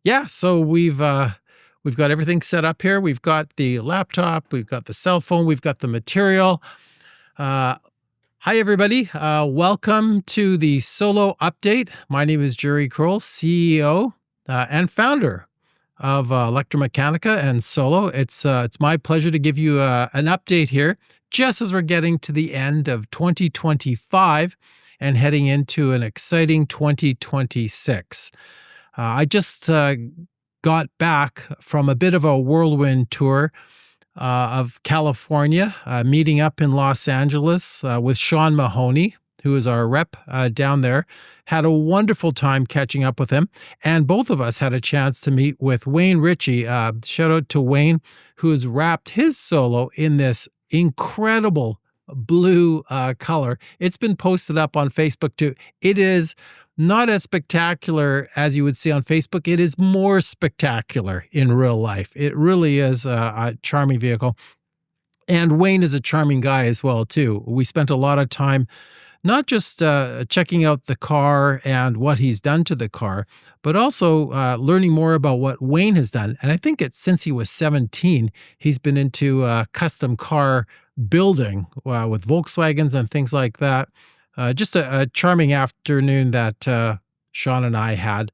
Yeah, so we've got everything set up here. We've got the laptop, we've got the cell phone, we've got the material. Uh, Hi, everybody. Welcome to the solo update. My name is Jerry Kroll, CEO and founder of Electromechanica and Solo. It's my pleasure to give you an update here, just as we're getting to the end of 2025 and heading into an exciting 2026. I just got back from a bit of a whirlwind tour of California, meeting up in Los Angeles with Sean Mahoney, who is our rep down there. Had a wonderful time catching up with him. And both of us had a chance to meet with Wayne Ritchie. Shout out to Wayne, who has wrapped his solo in this incredible blue color. It's been posted up on Facebook too. It is not as spectacular as you would see on Facebook. It is more spectacular in real life. It really is a charming vehicle. And Wayne is a charming guy as well, too. We spent a lot of time not just checking out the car and what he's done to the car, but also learning more about what Wayne has done. And I think it's since he was 17, he's been into custom car building with Volkswagens and things like that. Just a charming afternoon that Sean and I had.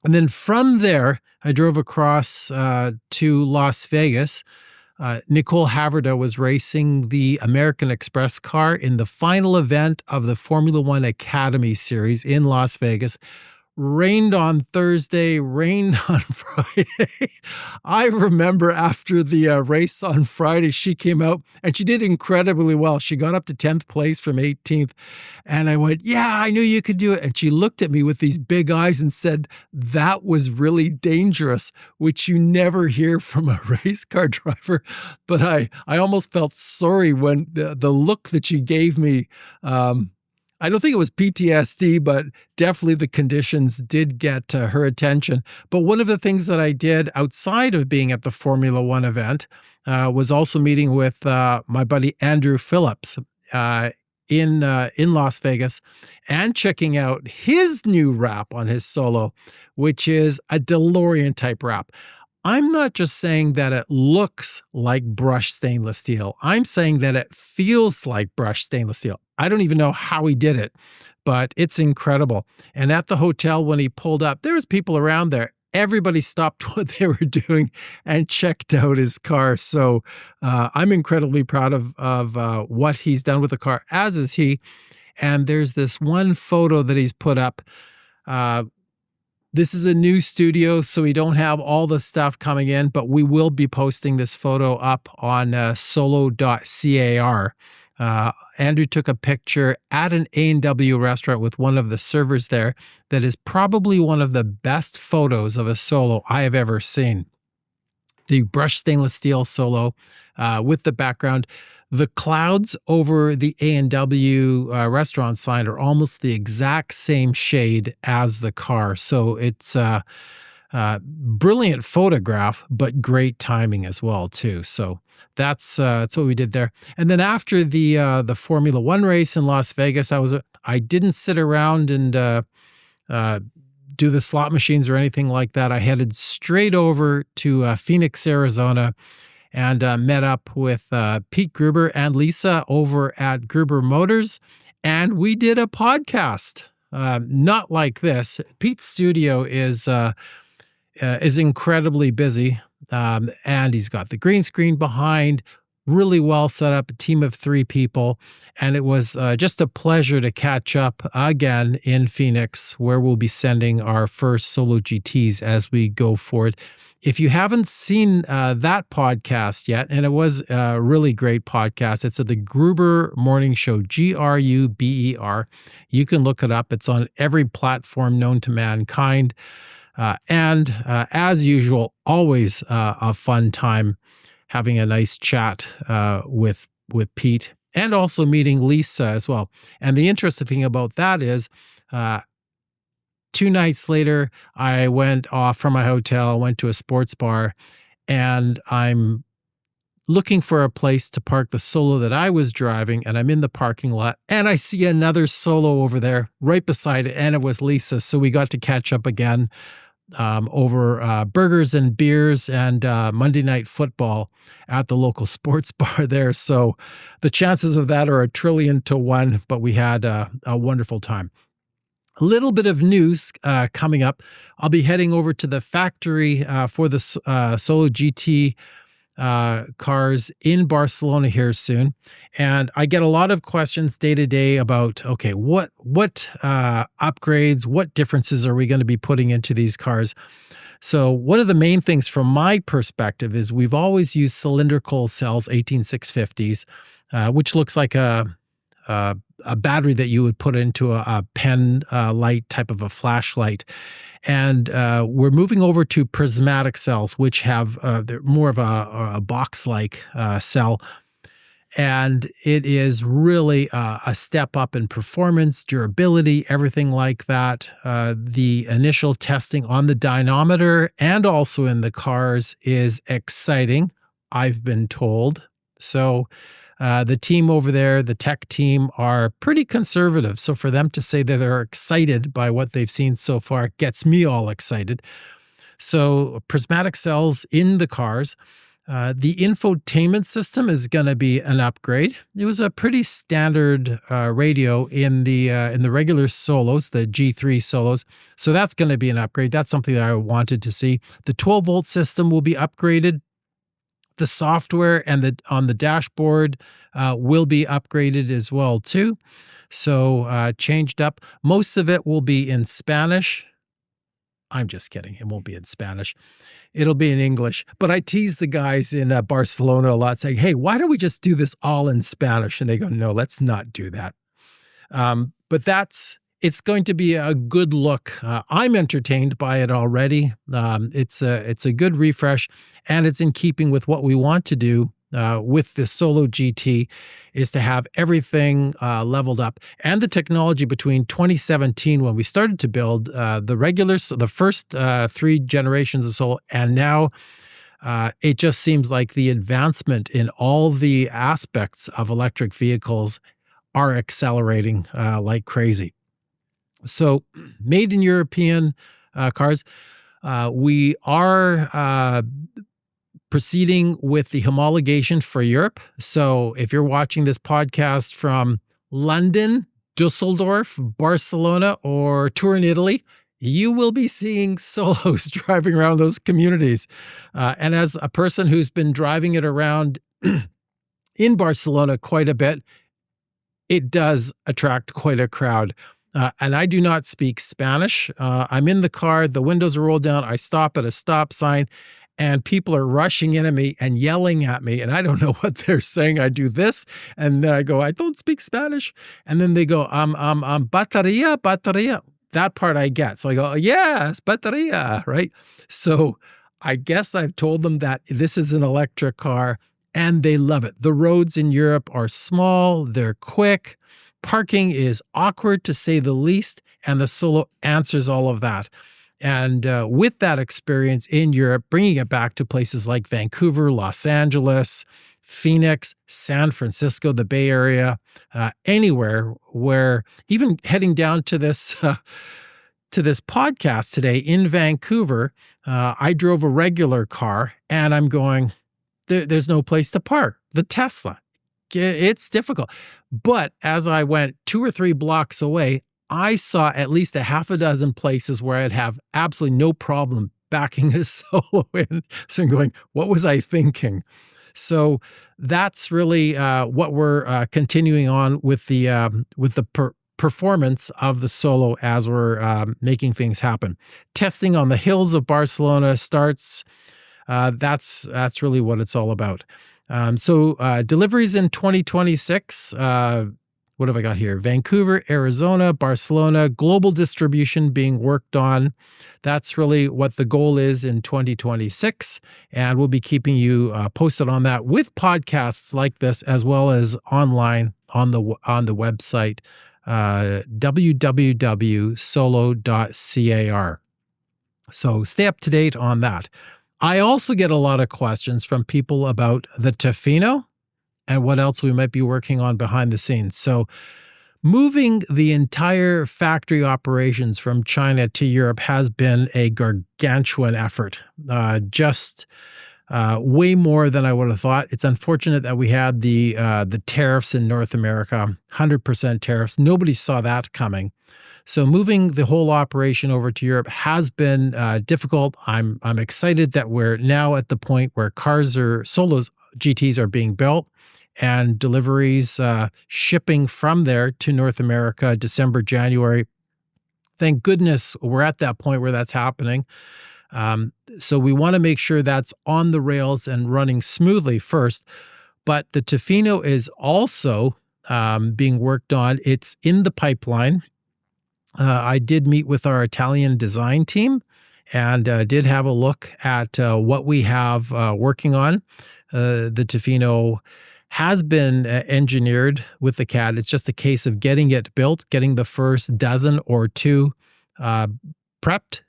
And then from there, I drove across to Las Vegas. Nicole Haverda was racing the American Express car in the final event of the Formula One Academy Series in Las Vegas. Rained on Thursday, rained on Friday. I remember after the race on Friday, she came out and she did incredibly well. She got up to 10th place from 18th. And I went, yeah, I knew you could do it. And she looked at me with these big eyes and said, that was really dangerous, which you never hear from a race car driver. But I almost felt sorry when the look that she gave me. I don't think it was PTSD, but definitely the conditions did get her attention. But one of the things that I did outside of being at the Formula One event was also meeting with my buddy Andrew Phillips in Las Vegas and checking out his new wrap on his solo, which is a DeLorean type wrap. I'm not just saying that it looks like brushed stainless steel. I'm saying that it feels like brushed stainless steel. I don't even know how he did it, but it's incredible. And at the hotel, when he pulled up, there was people around there. Everybody stopped what they were doing and checked out his car. So I'm incredibly proud of what he's done with the car, as is he. And there's this one photo that he's put up. This is a new studio, so we don't have all the stuff coming in, but we will be posting this photo up on solo.car. Andrew took a picture at an A&W restaurant with one of the servers there that is probably one of the best photos of a solo I have ever seen. The brushed stainless steel solo with the background. The clouds over the A&W restaurant sign are almost the exact same shade as the car. So it's a brilliant photograph, but great timing as well, too. So that's what we did there. And then after the Formula One race in Las Vegas, I didn't sit around and do the slot machines or anything like that. I headed straight over to Phoenix, Arizona, and met up with Pete Gruber and Lisa over at Gruber Motors, and we did a podcast. Not like this. Pete's studio is incredibly busy, and he's got the green screen behind, really well set up, a team of 3 people, and it was just a pleasure to catch up again in Phoenix, where we'll be sending our first Solo GTs as we go forward. If you haven't seen that podcast yet, and it was a really great podcast, it's at the Gruber Morning Show, Gruber. You can look it up. It's on every platform known to mankind. And as usual, always a fun time having a nice chat with Pete, and also meeting Lisa as well. And the interesting thing about that is 2 nights later, I went off from my hotel, went to a sports bar, and I'm looking for a place to park the Solo that I was driving, and I'm in the parking lot, and I see another Solo over there right beside it, and it was Lisa. So we got to catch up again. over burgers and beers and Monday Night Football at the local sports bar there. So the chances of that are 1,000,000,000 to 1, but we had a wonderful time. A little bit of news coming up. I'll be heading over to the factory for the Solo GT cars in Barcelona here soon. And I get a lot of questions day to day about, okay, what upgrades, what differences are we going to be putting into these cars? So one of the main things from my perspective is we've always used cylindrical cells, 18650s, which looks like a battery that you would put into a pen light type of a flashlight. And we're moving over to prismatic cells, which have they're more of a box-like cell. And it is really a step up in performance, durability, everything like that. The initial testing on the dynamometer and also in the cars is exciting, I've been told. So the team over there, the tech team, are pretty conservative. So for them to say that they're excited by what they've seen so far gets me all excited. So prismatic cells in the cars. The infotainment system is going to be an upgrade. It was a pretty standard radio in the regular Solos, the G3 Solos. So that's going to be an upgrade. That's something that I wanted to see. The 12-volt system will be upgraded. The software and on the dashboard will be upgraded as well too. So changed up. Most of it will be in Spanish. I'm just kidding. It won't be in Spanish. It'll be in English. But I tease the guys in Barcelona a lot saying, hey, why don't we just do this all in Spanish? And they go, no, let's not do that. But it's going to be a good look. I'm entertained by it already. It's a good refresh, and it's in keeping with what we want to do with the Solo GT, is to have everything leveled up. And the technology between 2017, when we started to build the regulars, the first 3 generations of Solo, and now it just seems like the advancement in all the aspects of electric vehicles are accelerating like crazy. So made in European cars. We are proceeding with the homologation for Europe. So if you're watching this podcast from London, Dusseldorf, Barcelona, or Turin, Italy, you will be seeing Solos driving around those communities. And as a person who's been driving it around in Barcelona quite a bit, it does attract quite a crowd. And I do not speak Spanish. I'm in the car, the windows are rolled down, I stop at a stop sign, and people are rushing into me and yelling at me, and I don't know what they're saying. I do this, and then I go, I don't speak Spanish. And then they go, batería, batería. That part I get. So I go, yes, batería, right? So I guess I've told them that this is an electric car, and they love it. The roads in Europe are small, they're quick. Parking is awkward, to say the least, and the Solo answers all of that. And with that experience in Europe, bringing it back to places like Vancouver, Los Angeles, Phoenix, San Francisco, the Bay Area, anywhere where, even heading down to this podcast today in Vancouver, I drove a regular car, and I'm going, there's no place to park. The Tesla. It's difficult. But as I went 2 or 3 blocks away, I saw at least a half a dozen places where I'd have absolutely no problem backing a Solo in. So I'm going, what was I thinking? So that's really what we're continuing on with the performance of the Solo as we're making things happen. Testing on the hills of Barcelona starts. That's really what it's all about. So deliveries in 2026, what have I got here? Vancouver, Arizona, Barcelona, global distribution being worked on. That's really what the goal is in 2026. And we'll be keeping you posted on that with podcasts like this, as well as online on the website, www.solo.car. So stay up to date on that. I also get a lot of questions from people about the Tofino and what else we might be working on behind the scenes. So Moving the entire factory operations from China to Europe has been a gargantuan effort, just way more than I would have thought. It's unfortunate that we had the tariffs in North America, 100% tariffs. Nobody saw that coming. So moving the whole operation over to Europe has been difficult. I'm excited that we're now at the point where Solos GTs are being built and deliveries shipping from there to North America December, January. Thank goodness we're at that point where that's happening. So we want to make sure that's on the rails and running smoothly first. But the Tofino is also being worked on. It's in the pipeline. I did meet with our Italian design team and did have a look at what we have working on. The Tofino has been engineered with the CAD. It's just a case of getting it built, getting the first dozen or two prepped,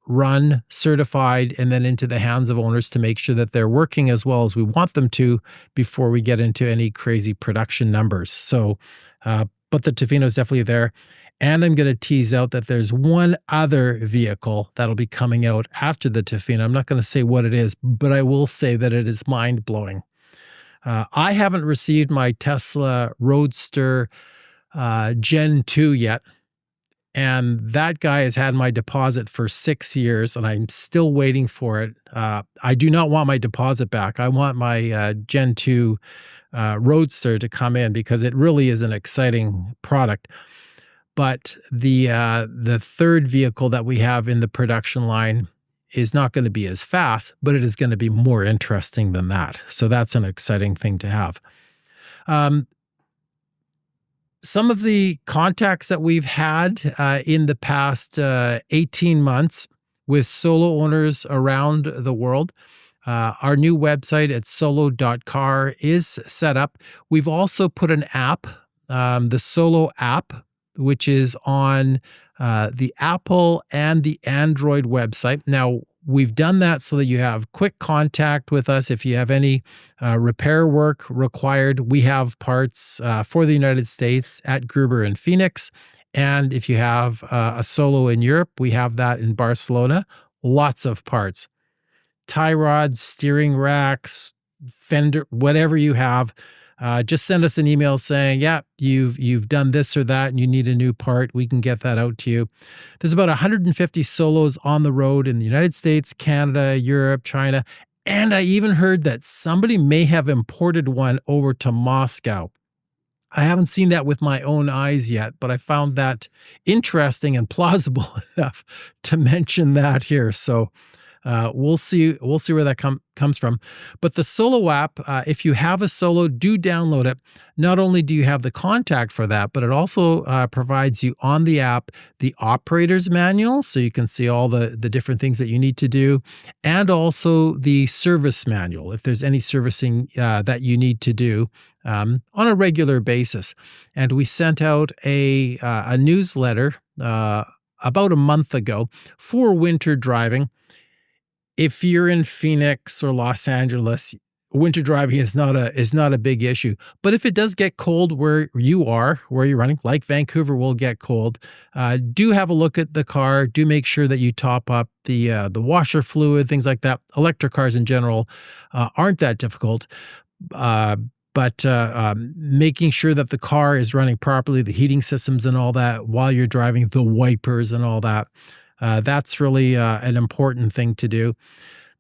run, certified, and then into the hands of owners to make sure that they're working as well as we want them to before we get into any crazy production numbers. So, but the Tofino is definitely there. And I'm going to tease out that there's one other vehicle that'll be coming out after the Tofino. I'm not going to say what it is, but I will say that it is mind-blowing. I haven't received my Tesla Roadster Gen 2 yet, and that guy has had my deposit for 6 years, and I'm still waiting for it. I do not want my deposit back. I want my Gen 2 Roadster to come in because it really is an exciting product. But the third vehicle that we have in the production line is not going to be as fast, but it is going to be more interesting than that. So that's an exciting thing to have. Some of the contacts that we've had in the past 18 months with solo owners around the world. Our new website at solo.car is set up. We've also put an app, the Solo app, which is on the Apple and the Android website. Now, we've done that so that you have quick contact with us. If you have any repair work required, we have parts for the United States at Gruber in Phoenix. And if you have a Solo in Europe, we have that in Barcelona. Lots of parts. Tie rods, steering racks, fender, whatever you have. Just send us an email saying, yeah, you've done this or that and you need a new part. We can get that out to you. There's about 150 Solos on the road in the United States, Canada, Europe, China. And I even heard that somebody may have imported one over to Moscow. I haven't seen that with my own eyes yet, but I found that interesting and plausible enough to mention that here. So we'll see where that comes from. But the Solo app, if you have a Solo, do download it. Not only do you have the contact for that, but it also provides you on the app the operator's manual, so you can see all the different things that you need to do, and also the service manual, if there's any servicing that you need to do on a regular basis. And we sent out a newsletter about a month ago for winter driving. If you're in Phoenix or Los Angeles, winter driving is not a big issue. But if it does get cold where you're running, like Vancouver will get cold, do have a look at the car. Do make sure that you top up the washer fluid, things like that. Electric cars in general aren't that difficult. But making sure that the car is running properly, the heating systems and all that while you're driving, the wipers and all that. That's really an important thing to do.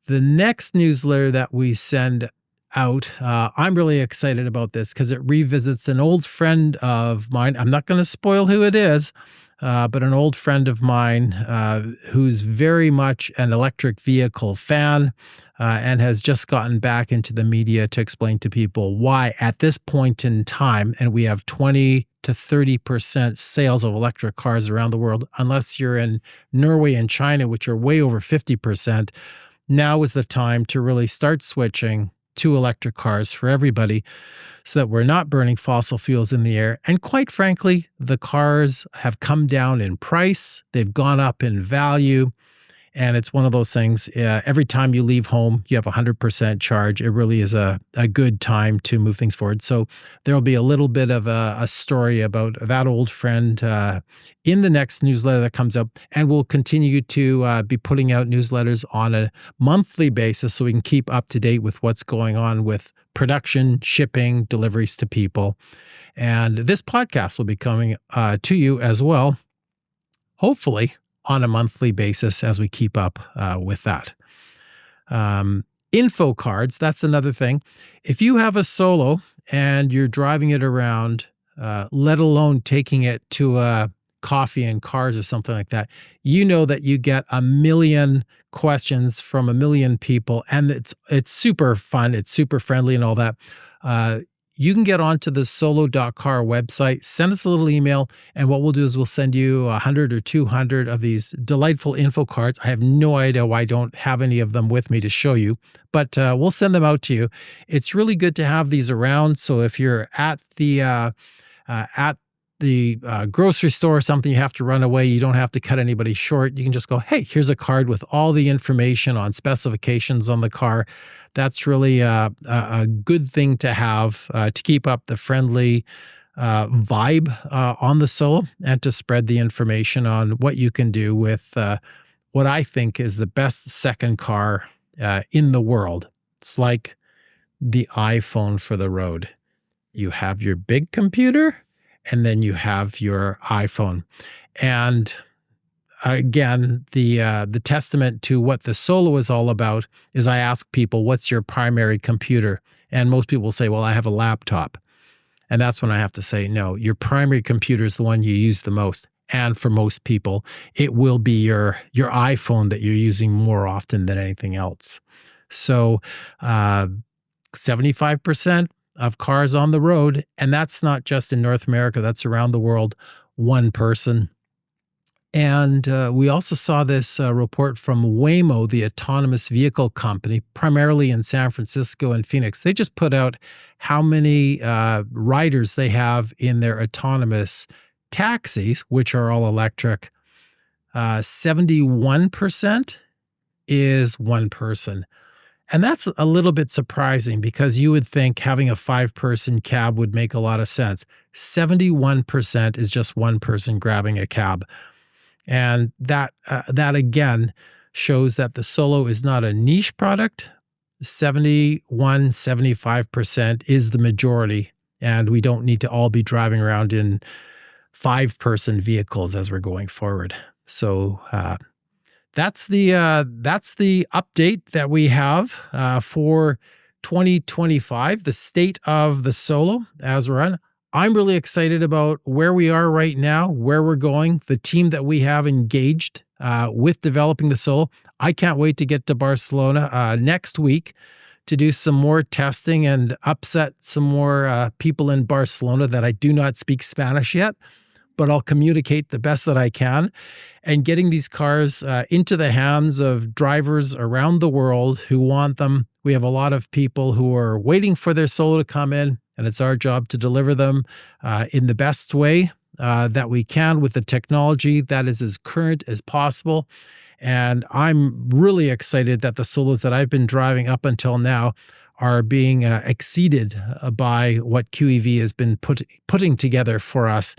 The next newsletter that we send out, I'm really excited about this because it revisits an old friend of mine. I'm not going to spoil who it is, but an old friend of mine who's very much an electric vehicle fan and has just gotten back into the media to explain to people why at this point in time, and we have 20 to 30% sales of electric cars around the world, unless you're in Norway and China, which are way over 50%. Now is the time to really start switching to electric cars for everybody so that we're not burning fossil fuels in the air. And quite frankly, the cars have come down in price. They've gone up in value. And it's one of those things, every time you leave home, you have 100% charge. It really is a good time to move things forward. So there'll be a little bit of a story about that old friend in the next newsletter that comes up. And we'll continue to be putting out newsletters on a monthly basis so we can keep up to date with what's going on with production, shipping, deliveries to people. And this podcast will be coming to you as well, hopefully on a monthly basis as we keep up with that. Info cards, that's another thing. If you have a Solo and you're driving it around, let alone taking it to a coffee and cars or something like that, you know that you get a million questions from a million people, and it's super fun, it's super friendly and all that. You can get onto the solo.car website, send us a little email, and what we'll do is we'll send you 100 or 200 of these delightful info cards. I have no idea why I don't have any of them with me to show you, but we'll send them out to you. It's really good to have these around. So if you're at the grocery store or something, you have to run away, you don't have to cut anybody short. You can just go, hey, here's a card with all the information on specifications on the car. That's really a good thing to have to keep up the friendly vibe on the Solo and to spread the information on what you can do with what I think is the best second car in the world. It's like the iPhone for the road. You have your big computer, and then you have your iPhone. And again, the testament to what the Solo is all about is I ask people, what's your primary computer? And most people say, well, I have a laptop. And that's when I have to say, no, your primary computer is the one you use the most. And for most people, it will be your iPhone that you're using more often than anything else. So 75% of cars on the road, and that's not just in North America, that's around the world, one person. And we also saw this report from Waymo, the autonomous vehicle company, primarily in San Francisco and Phoenix. They just put out how many riders they have in their autonomous taxis, which are all electric. 71% is one person. And that's a little bit surprising because you would think having a 5-person cab would make a lot of sense. 71% is just one person grabbing a cab. And that again shows that the Solo is not a niche product. 75% is the majority. And we don't need to all be driving around in 5-person vehicles as we're going forward. So that's the update that we have for 2025, the state of the Solo as we're on. I'm really excited about where we are right now, where we're going, the team that we have engaged with developing the Solo. I can't wait to get to Barcelona next week to do some more testing and upset some more people in Barcelona that I do not speak Spanish yet, but I'll communicate the best that I can. And getting these cars into the hands of drivers around the world who want them. We have a lot of people who are waiting for their Solo to come in, and it's our job to deliver them in the best way that we can with the technology that is as current as possible. And I'm really excited that the Solos that I've been driving up until now are being exceeded by what QEV has been putting together for us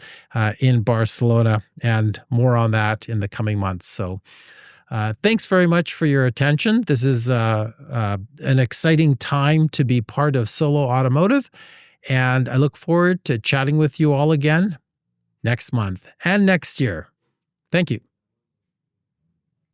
in Barcelona, and more on that in the coming months. So thanks very much for your attention. This is an exciting time to be part of Solo Automotive, and I look forward to chatting with you all again next month and next year. Thank you.